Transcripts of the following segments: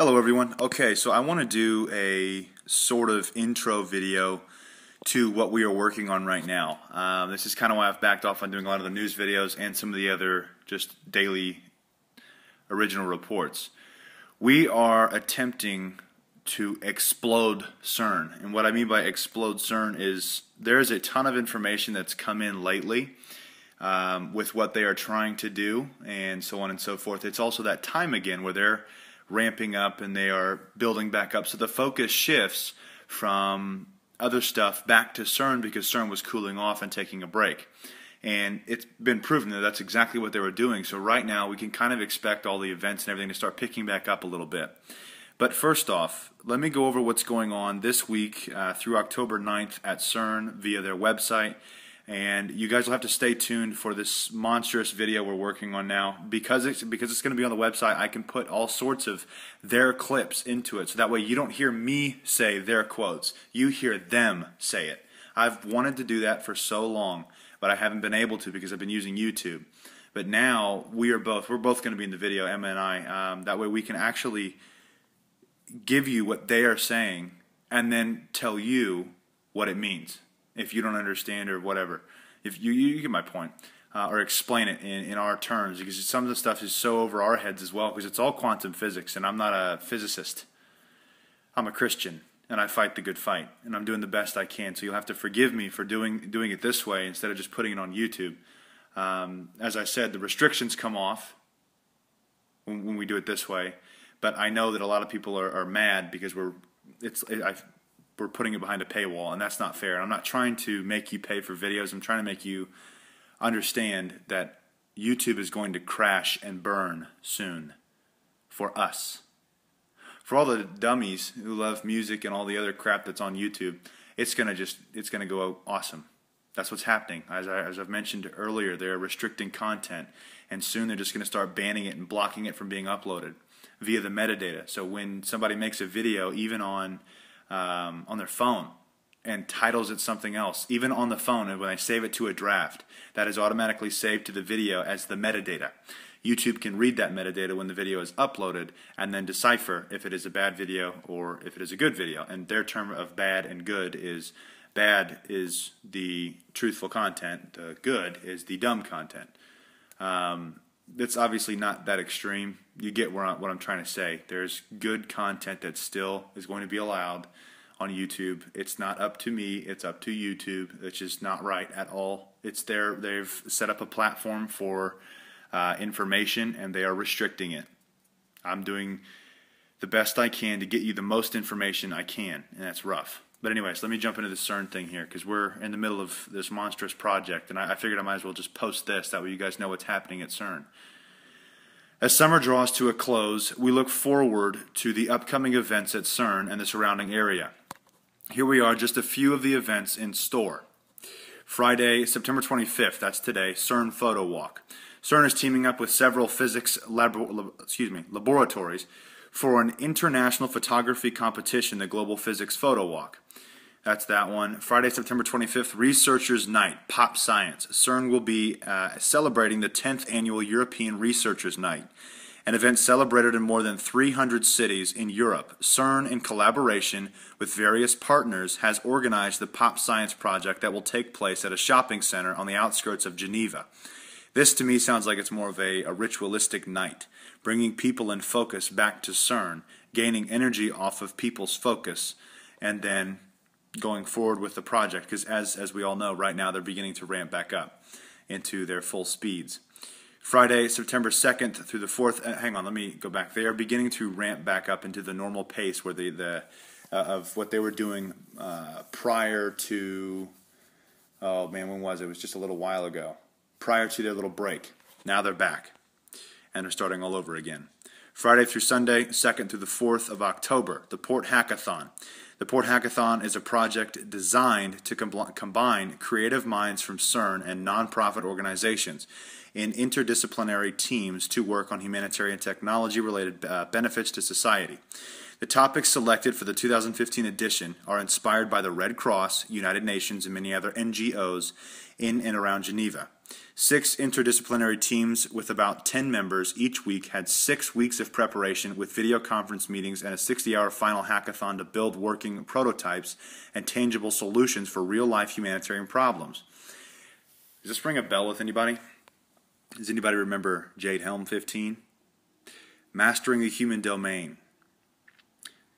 Hello everyone. Okay, so I want to do a sort of intro video to what we are working on right now. This is kind of why I've backed off on doing a lot of the news videos and some of the other just daily original reports. We are attempting to explode Cern, and what I mean by explode Cern is there is a ton of information that's come in lately with what they are trying to do and so on and so forth. It's also that time again where they're ramping up and they are building back up, so the focus shifts from other stuff back to Cern because Cern was cooling off and taking a break, and it's been proven that that's exactly what they were doing. So right now we can kind of expect all the events and everything to start picking back up a little bit. But first off, let me go over what's going on this week through October 9th at Cern via their website. And you guys will have to stay tuned for this monstrous video we're working on now. Because it's going to be on the website, I can put all sorts of their clips into it. So that way you don't hear me say their quotes. You hear them say it. I've wanted to do that for so long, but I haven't been able to because I've been using YouTube. But now we're both going to be in the video, Emma and I. That way we can actually give you what they are saying and then tell you what it means. If you don't understand or whatever, if you get my point, or explain it in our terms, because some of the stuff is so over our heads as well, because it's all quantum physics, and I'm not a physicist. I'm a Christian, and I fight the good fight, and I'm doing the best I can. So you'll have to forgive me for doing it this way instead of just putting it on YouTube. As I said, the restrictions come off when we do it this way, but I know that a lot of people are mad because we're putting it behind a paywall, and that's not fair. I'm not trying to make you pay for videos. I'm trying to make you understand that YouTube is going to crash and burn soon for us. For all the dummies who love music and all the other crap that's on YouTube, it's going to go awesome. That's what's happening. As I've mentioned earlier, they're restricting content, and soon they're just going to start banning it and blocking it from being uploaded via the metadata. So when somebody makes a video, even on their phone, and titles it something else, even on the phone, and when I save it to a draft, that is automatically saved to the video as the metadata. YouTube can read that metadata when the video is uploaded and then decipher if it is a bad video or if it is a good video. And their term of bad and good is bad is the truthful content, the good is the dumb content. That's obviously not that extreme. You get what I'm trying to say. There's good content that still is going to be allowed on YouTube. It's not up to me. It's up to YouTube. It's just not right at all. It's there. They've set up a platform for information, and they are restricting it. I'm doing the best I can to get you the most information I can, and that's rough. But anyways, let me jump into the Cern thing here, because we're in the middle of this monstrous project, and I figured I might as well just post this. That way you guys know what's happening at Cern. As summer draws to a close, we look forward to the upcoming events at Cern and the surrounding area. Here we are, just a few of the events in store. Friday, September 25th, that's today, Cern Photo Walk. Cern is teaming up with several physics laboratories for an international photography competition, the Global Physics Photo Walk. That's that one. Friday, September 25th, Researchers' Night, Pop Science. Cern will be celebrating the 10th Annual European Researchers' Night, an event celebrated in more than 300 cities in Europe. Cern, in collaboration with various partners, has organized the Pop Science project that will take place at a shopping center on the outskirts of Geneva. This, to me, sounds like it's more of a ritualistic night, bringing people in focus back to Cern, gaining energy off of people's focus, and then going forward with the project, because as we all know, right now they're beginning to ramp back up into their full speeds. Friday, September 2nd through the 4th, hang on, let me go back. They are beginning to ramp back up into the normal pace where of what they were doing prior to, oh man, when was it? It was just a little while ago. Prior to their little break. Now they're back, and they're starting all over again. Friday through Sunday, 2nd through the 4th of October, the Port Hackathon. The Port Hackathon is a project designed to combine creative minds from Cern and nonprofit organizations in interdisciplinary teams to work on humanitarian technology-related benefits to society. The topics selected for the 2015 edition are inspired by the Red Cross, United Nations, and many other NGOs in and around Geneva. 6 interdisciplinary teams with about 10 members each week had 6 weeks of preparation with video conference meetings and a 60-hour final hackathon to build working prototypes and tangible solutions for real-life humanitarian problems. Does this ring a bell with anybody? Does anybody remember Jade Helm 15? Mastering the human domain.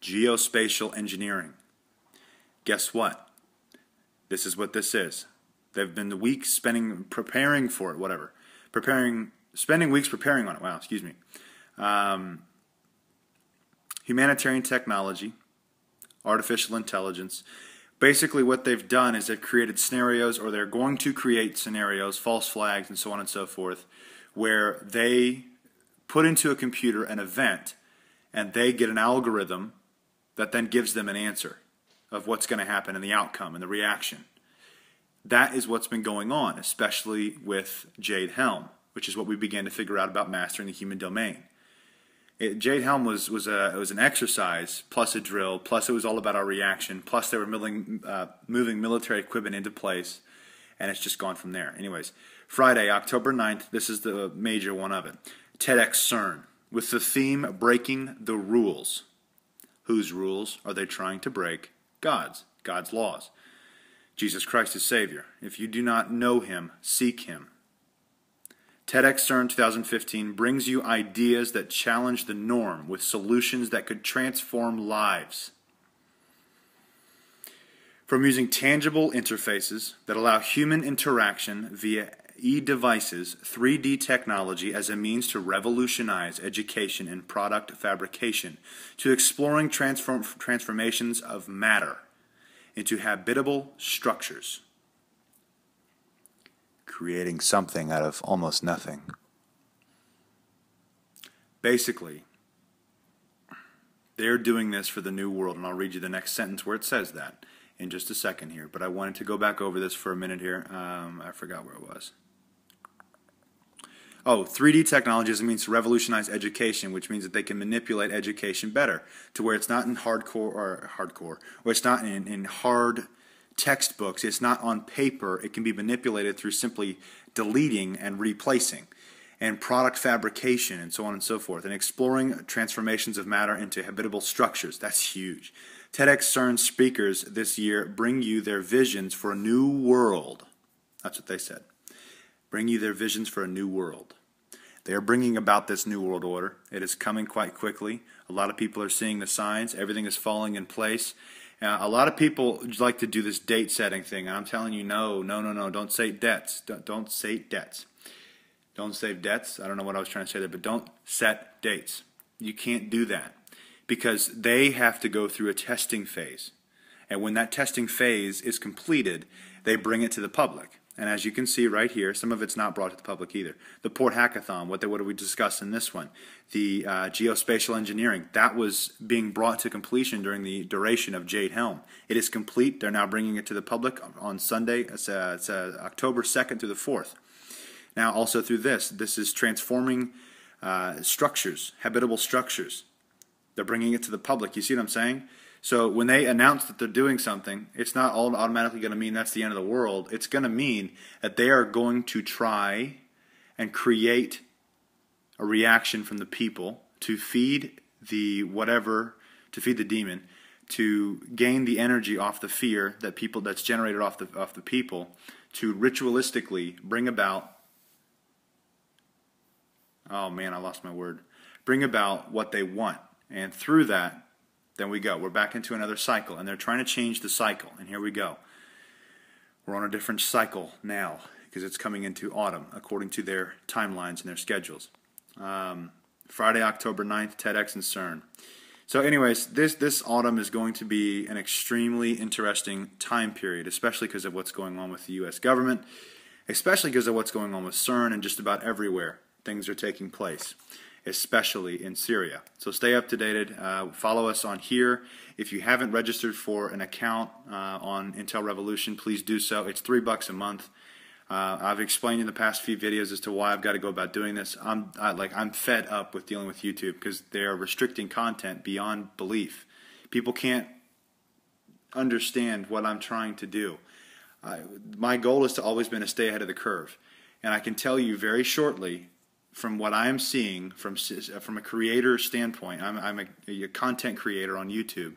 Geospatial engineering. Guess what? This is what this is. They've been the weeks preparing for it, whatever. Spending weeks preparing on it. Wow, excuse me. Humanitarian technology, artificial intelligence. Basically what they've done is they've created scenarios, or they're going to create scenarios, false flags, and so on and so forth, where they put into a computer an event, and they get an algorithm that then gives them an answer of what's going to happen and the outcome and the reaction. That is what's been going on, especially with Jade Helm, which is what we began to figure out about mastering the human domain. Jade Helm was an exercise, plus a drill, plus it was all about our reaction, plus they were moving military equipment into place, and it's just gone from there. Anyways, Friday, October 9th, this is the major one of it. TEDx Cern, with the theme Breaking the Rules. Whose rules are they trying to break? God's laws. Jesus Christ is Savior. If you do not know Him, seek Him. TEDx Cern 2015 brings you ideas that challenge the norm with solutions that could transform lives. From using tangible interfaces that allow human interaction via e-devices, 3D technology as a means to revolutionize education and product fabrication, to exploring transformations of matter into habitable structures, creating something out of almost nothing. Basically, they're doing this for the new world, and I'll read you the next sentence where it says that in just a second here, but I wanted to go back over this for a minute here. I forgot where it was. Oh, 3D technology is a means to revolutionize education, which means that they can manipulate education better to where it's not in or it's not in hard textbooks, it's not on paper, it can be manipulated through simply deleting and replacing, and product fabrication and so on and so forth, and exploring transformations of matter into habitable structures. That's huge. TEDx Cern speakers this year bring you their visions for a new world. That's what they said. Bring you their visions for a new world. They are bringing about this new world order. It is coming quite quickly. A lot of people are seeing the signs. Everything is falling in place. A lot of people like to do this date setting thing. And I'm telling you, no. Don't say debts. Don't say debts. Don't save debts. I don't know what I was trying to say there, but don't set dates. You can't do that because they have to go through a testing phase. And when that testing phase is completed, they bring it to the public. And as you can see right here, some of it's not brought to the public either. The Port Hackathon, what did we discuss in this one? The geospatial engineering, that was being brought to completion during the duration of Jade Helm. It is complete. They're now bringing it to the public on Sunday. It's October 2nd through the 4th. Now, also through this is transforming structures, habitable structures. They're bringing it to the public. You see what I'm saying? So when they announce that they're doing something, it's not all automatically going to mean that's the end of the world. It's going to mean that they are going to try and create a reaction from the people to feed the demon, to gain the energy off the fear that's generated off the people, to ritualistically bring about, oh man, I lost my word, bring about what they want. And through that, then we go. We're back into another cycle, and they're trying to change the cycle, and here we go. We're on a different cycle now because it's coming into autumn according to their timelines and their schedules. Friday, October 9th, TEDx and Cern. So anyways, this autumn is going to be an extremely interesting time period, especially because of what's going on with the U.S. government, especially because of what's going on with Cern, and just about everywhere things are taking place, especially in Syria. So stay up to date. Follow us on here. If you haven't registered for an account on Intel Revolution, please do so. It's $3 a month. I've explained in the past few videos as to why I've got to go about doing this. I'm fed up with dealing with YouTube because they are restricting content beyond belief. People can't understand what I'm trying to do. My goal has always been to stay ahead of the curve. And I can tell you very shortly, from what I am seeing from a creator standpoint, I'm a content creator on YouTube.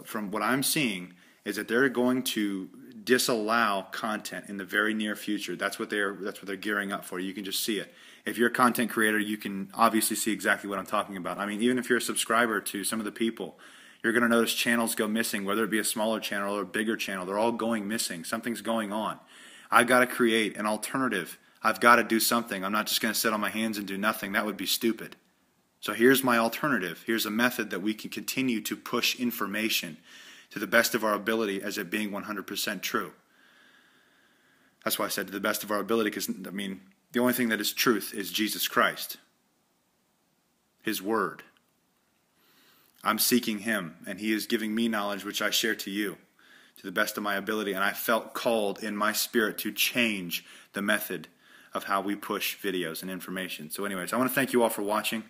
From what I'm seeing is that they're going to disallow content in the very near future. That's what they're gearing up for. You can just see it. If you're a content creator, you can obviously see exactly what I'm talking about. I mean, even if you're a subscriber to some of the people, you're going to notice channels go missing, whether it be a smaller channel or a bigger channel. They're all going missing. Something's going on. I've got to create an alternative. I've got to do something. I'm not just going to sit on my hands and do nothing. That would be stupid. So here's my alternative. Here's a method that we can continue to push information to the best of our ability as it being 100% true. That's why I said to the best of our ability, because, I mean, the only thing that is truth is Jesus Christ, His Word. I'm seeking Him, and He is giving me knowledge which I share to you to the best of my ability, and I felt called in my spirit to change the method of how we push videos and information. So anyways, I want to thank you all for watching.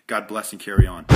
God bless and carry on.